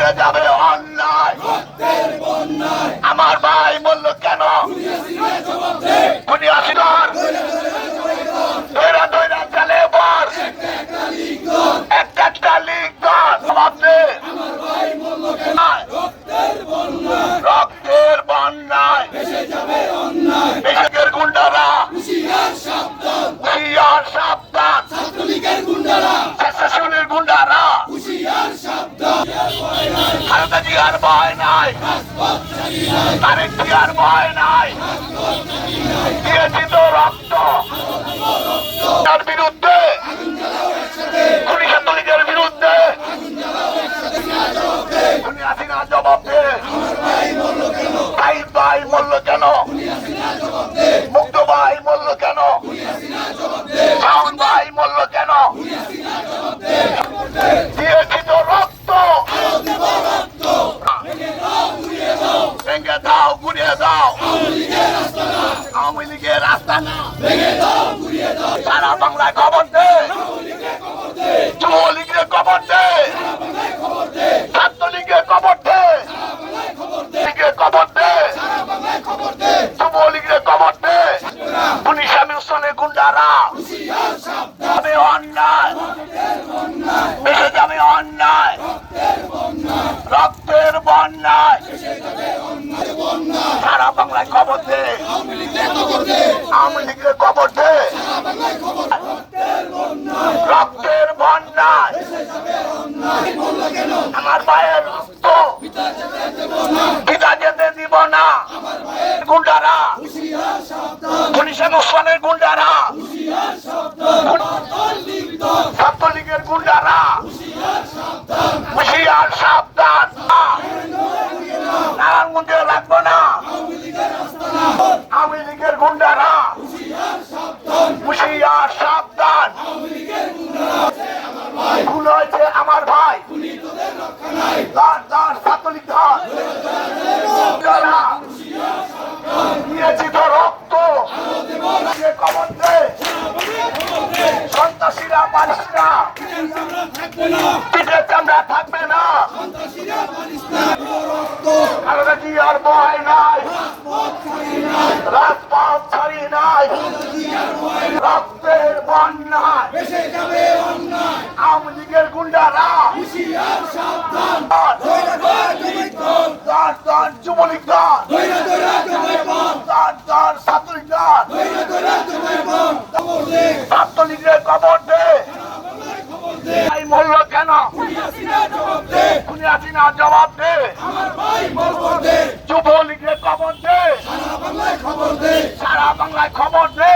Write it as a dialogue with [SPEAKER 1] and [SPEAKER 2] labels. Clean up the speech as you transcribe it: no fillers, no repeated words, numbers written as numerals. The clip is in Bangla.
[SPEAKER 1] মিশে যাবে অন্যায়। আমার ভাই বলল কেন খুনি হাসিনার দৈরা দৈরা চালে বর একটা লিগ দল জবাব দে। রক্তের বন্যায় দেশের গুন্ডারা হুঁশিয়ার সাবধান, স্বেচ্ছাসেবীর গুন্ডারা খালেদা জিয়ার ভয় নাই, তারেক জিয়ার ভয় নাই, দিয়েছি তো রক্ত তার বিরুদ্ধে, খুনি ছাত্রলীগের বিরুদ্ধে। খুনি হাসিনা জবাব দে। সাইদ ভাই বলল কেন, মুগ্ধ ভাই বলল কেন, শাওন ভাই বলল কেন, দিয়েছি তো রক্ত, ভেঙে দাও গুড়িয়ে দাও আওয়ামী লীগের রাস্তা না, সারা বাংলায় খবর দে, যুবলীগের খবর দে, ছাত্রলীগের খবর দে, লীগের খবর দে, যুবলীগের খবর দে। খুনি শামীম ওসমানের গুন্ডারা যাবে অন্যায়, বেঁচে যাবে অন্যায়, রক্তের বন্যায়, সারা বাংলায় খবর দে, আওয়ামী লীগের খবর দে, রক্তের বন্যায় আমার ভাইয়ের রক্ত পিতা যেতে দিব না। গুন্ডারা খুনি শামীম ওসমানের গুন্ডারা, ছাত্রলীগের গুন্ডারা হুঁশিয়ার সাবধান, নারায়ণগঞ্জে রাখবো না। আওয়ামী লীগের গুন্ডারা হুঁশিয়ার সাবধান, খুন হয়েছে আমার ভাই, ছাত্রলীগ দিয়েছি তো রক্ত, খবর দে, সন্ত্রাসীরা পারিস না, পিঠের চামড়া থাকবে না, খালেদা জিয়ার ভয় নাই, রাজপথ ছাড়ি নাই, রক্তের বন্যায় আওয়ামী লীগের গুন্ডারা যুবলীগ ছাত্রলীগ ছাত্রলীগের খবর দে। মূল্য কেন খুনি হাসিনা জবাব দে। যুবলীগের খবর দে, সারা বাংলায় খবর দে।